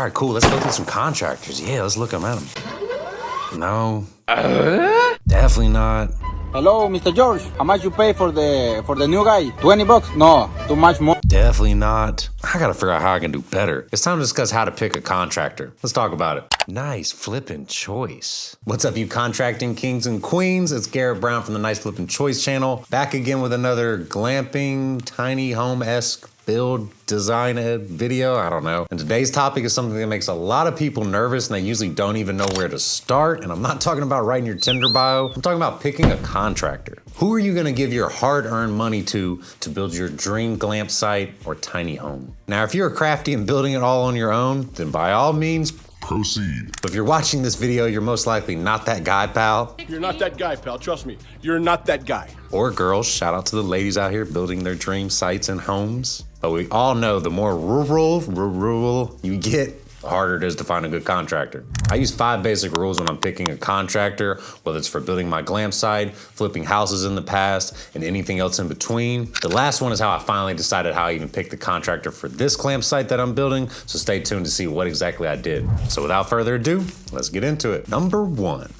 All right, cool. Let's go through some contractors. Yeah, let's look at them. No. Definitely not. Hello, Mr. George. How much you pay for the new guy? 20 bucks? No, too much more. Definitely not. I gotta figure out how I can do better. It's time to discuss how to pick a contractor. Let's talk about it. Nice flipping choice. What's up, you contracting kings and queens? It's Garrett Brown from the Nice Flipping Choice channel. Back again with another glamping, tiny home-esque build design video, I don't know. And today's topic is something that makes a lot of people nervous and they usually don't even know where to start. And I'm not talking about writing your Tinder bio. I'm talking about picking a contractor. Who are you gonna give your hard-earned money to build your dream glamp site or tiny home? Now, if you're crafty and building it all on your own, then by all means, proceed. but if you're watching this video, you're most likely not that guy, pal. You're not that guy, pal. Trust me. You're not that guy. Or girls, shout out to the ladies out here building their dream sites and homes. But we all know the more rural you get, the harder it is to find a good contractor. I use 5 basic rules when I'm picking a contractor, whether it's for building my glamp site, flipping houses in the past, and anything else in between. The last one is how I finally decided how I even picked the contractor for this glamp site that I'm building, so stay tuned to see what exactly I did. So without further ado, let's get into it. Number one.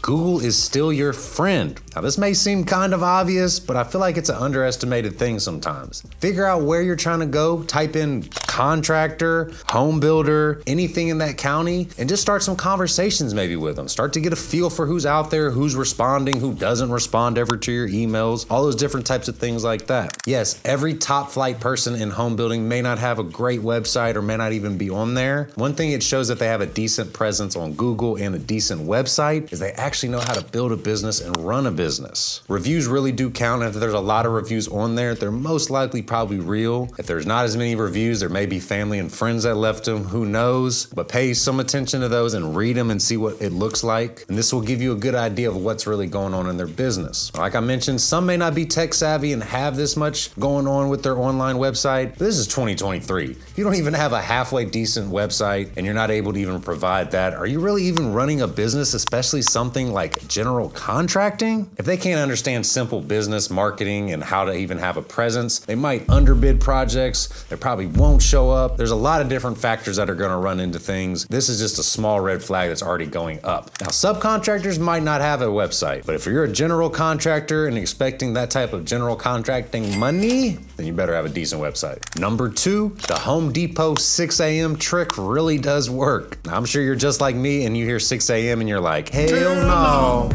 Google is still your friend. Now this may seem kind of obvious, but I feel like it's an underestimated thing sometimes. Figure out where you're trying to go, type in contractor, home builder, anything in that county, and just start some conversations maybe with them. Start to get a feel for who's out there, who's responding, who doesn't respond ever to your emails, all those different types of things like that. Yes, every top flight person in home building may not have a great website or may not even be on there. One thing it shows that they have a decent presence on Google and a decent website is they actually know how to build a business and run a business. Reviews really do count. If there's a lot of reviews on there, they're most likely probably real. If there's not as many reviews, there may be family and friends that left them, who knows? But pay some attention to those and read them and see what it looks like. And this will give you a good idea of what's really going on in their business. Like I mentioned, some may not be tech savvy and have this much going on with their online website. This is 2023. If you don't even have a halfway decent website and you're not able to even provide that, are you really even running a business, especially something like general contracting? If they can't understand simple business marketing and how to even have a presence, they might underbid projects. They probably won't show up. There's a lot of different factors that are going to run into things. This is just a small red flag that's already going up. Now, subcontractors might not have a website, but if you're a general contractor and expecting that type of general contracting money, then you better have a decent website. Number 2, the Home Depot 6 a.m. trick really does work. Now, I'm sure you're just like me and you hear 6 a.m. and you're like, hell no.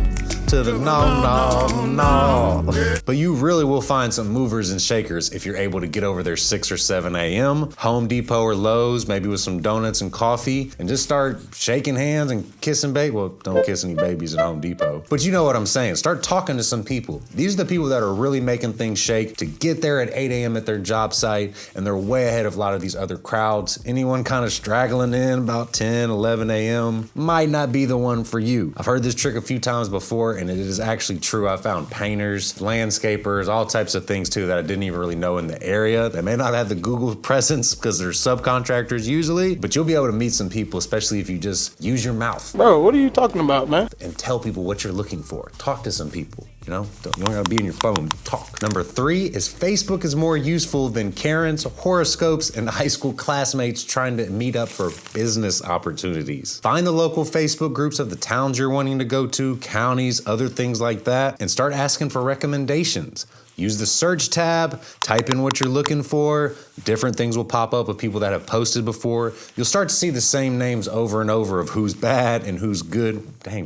To the no. But you really will find some movers and shakers if you're able to get over there 6 or 7 a.m. Home Depot or Lowe's, maybe with some donuts and coffee, and just start shaking hands and kissing baby. Well, don't kiss any babies at Home Depot. But you know what I'm saying. Start talking to some people. These are the people that are really making things shake to get there at 8 a.m. at their job site, and they're way ahead of a lot of these other crowds. Anyone kind of straggling in about 10, 11 a.m. might not be the one for you. I've heard this trick a few times before, and it is actually true. I found painters, landscapers, all types of things too that I didn't even really know in the area. They may not have the Google presence because they're subcontractors usually, but you'll be able to meet some people, especially if you just use your mouth. Bro, what are you talking about, man? And tell people what you're looking for. Talk to some people. You know, you don't gotta be in your phone, talk. Number 3 is Facebook is more useful than Karen's, horoscopes, and high school classmates trying to meet up for business opportunities. Find the local Facebook groups of the towns you're wanting to go to, counties, other things like that, and start asking for recommendations. Use the search tab, type in what you're looking for. Different things will pop up of people that have posted before. You'll start to see the same names over and over of who's bad and who's good. Dang,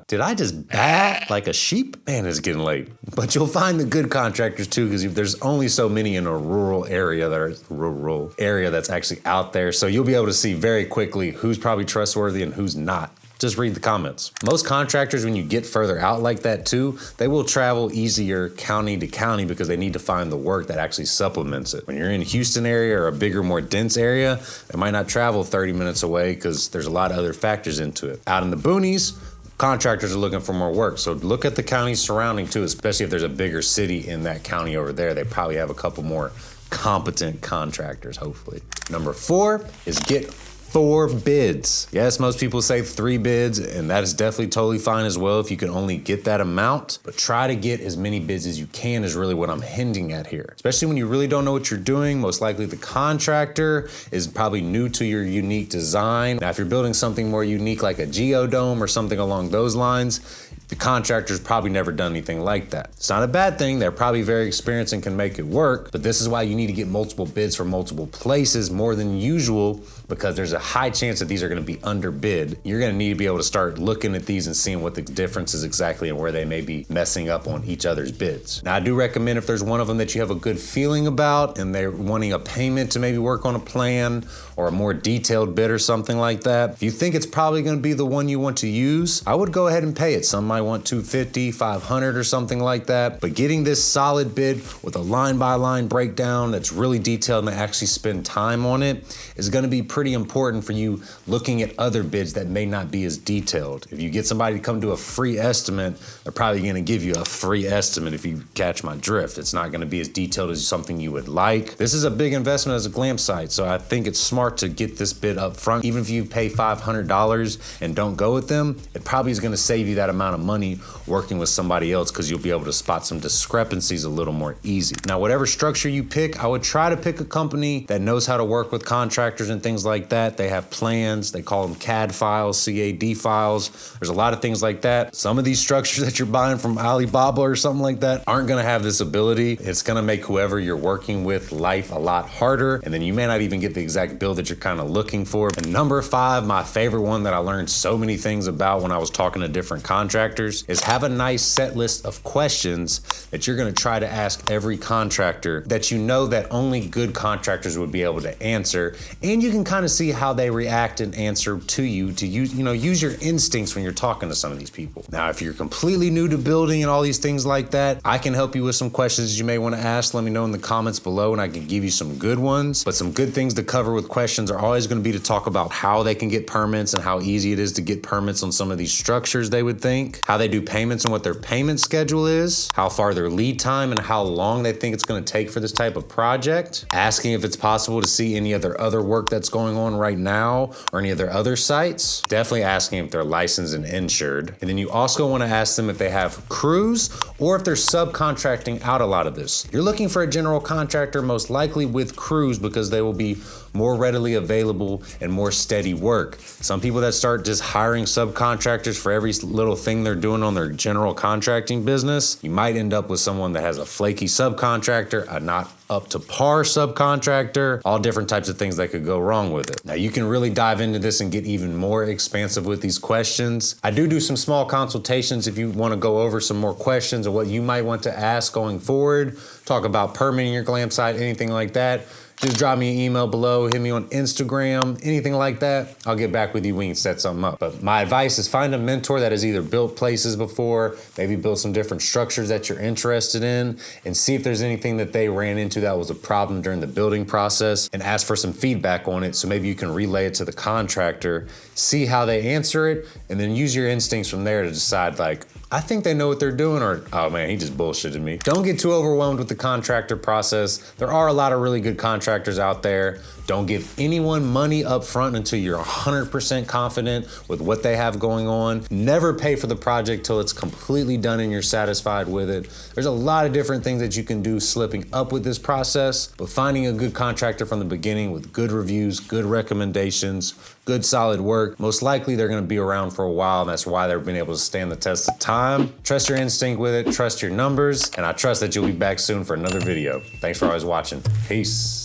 did I just bat like a sheep? Man, it's getting late. But you'll find the good contractors too, because there's only so many in a rural area that's actually out there. So you'll be able to see very quickly who's probably trustworthy and who's not. Just read the comments. Most contractors, when you get further out like that too, they will travel easier county to county because they need to find the work that actually supplements it. When you're in Houston area or a bigger, more dense area, they might not travel 30 minutes away because there's a lot of other factors into it. Out in the boonies, contractors are looking for more work. So look at the counties surrounding too, especially if there's a bigger city in that county over there. They probably have a couple more competent contractors, hopefully. Number 4 is get 4 bids. Yes, most people say 3 bids, and that is definitely totally fine as well if you can only get that amount, but try to get as many bids as you can is really what I'm hinting at here. Especially when you really don't know what you're doing. Most likely the contractor is probably new to your unique design. Now, if you're building something more unique like a geodome or something along those lines, the contractor's probably never done anything like that. It's not a bad thing. They're probably very experienced and can make it work, but this is why you need to get multiple bids from multiple places more than usual, because there's a high chance that these are gonna be underbid. You're gonna need to be able to start looking at these and seeing what the difference is exactly and where they may be messing up on each other's bids. Now, I do recommend if there's one of them that you have a good feeling about and they're wanting a payment to maybe work on a plan or a more detailed bid or something like that, if you think it's probably gonna be the one you want to use, I would go ahead and pay it. Some might want $250, $500 or something like that, but getting this solid bid with a line-by-line breakdown that's really detailed and actually spend time on it is gonna be pretty important for you looking at other bids that may not be as detailed. If you get somebody to come do a free estimate, they're probably gonna give you a free estimate if you catch my drift. It's not gonna be as detailed as something you would like. This is a big investment as a glamp site, so I think it's smart to get this bid up front. Even if you pay $500 and don't go with them, it probably is gonna save you that amount of money working with somebody else because you'll be able to spot some discrepancies a little more easy. Now, whatever structure you pick, I would try to pick a company that knows how to work with contractors and things like that. They have plans, they call them CAD files, CAD files. There's a lot of things like that. Some of these structures that you're buying from Alibaba or something like that aren't gonna have this ability. It's gonna make whoever you're working with life a lot harder, and then you may not even get the exact build that you're kind of looking for. And number 5, my favorite one that I learned so many things about when I was talking to different contractors, is have a nice set list of questions that you're gonna try to ask every contractor that you know that only good contractors would be able to answer, and you can kind of see how they react and answer to you to use your instincts when you're talking to some of these people. Now, if you're completely new to building and all these things like that, I can help you with some questions you may want to ask. Let me know in the comments below and I can give you some good ones. But some good things to cover with questions are always going to be to talk about how they can get permits and how easy it is to get permits on some of these structures they would think, how they do payments and what their payment schedule is, how far their lead time and how long they think it's going to take for this type of project, asking if it's possible to see any other work that's going on right now or any other sites, definitely asking if they're licensed and insured. And then you also want to ask them if they have crews or if they're subcontracting out a lot of this. You're looking for a general contractor most likely with crews because they will be more readily available and more steady work. Some people that start just hiring subcontractors for every little thing they're doing on their general contracting business, you might end up with someone that has a flaky subcontractor, a not up to par subcontractor, all different types of things that could go wrong with it. Now, you can really dive into this and get even more expansive with these questions. I do some small consultations if you want to go over some more questions of what you might want to ask going forward, talk about permitting your glamp site, anything like that. Just drop me an email below, hit me on Instagram, anything like that. I'll get back with you. We can set something up. But my advice is find a mentor that has either built places before, maybe built some different structures that you're interested in, and see if there's anything that they ran into that was a problem during the building process, and ask for some feedback on it so maybe you can relay it to the contractor, see how they answer it, and then use your instincts from there to decide, like, I think they know what they're doing, or, oh man, he just bullshitted me. Don't get too overwhelmed with the contractor process. There are a lot of really good contractors out there. Don't give anyone money up front until you're 100% confident with what they have going on. Never pay for the project till it's completely done and you're satisfied with it. There's a lot of different things that you can do slipping up with this process, but finding a good contractor from the beginning with good reviews, good recommendations, good solid work, most likely they're gonna be around for a while, and that's why they've been able to stand the test of time. Trust your instinct with it, trust your numbers, and I trust that you'll be back soon for another video. Thanks for always watching. Peace.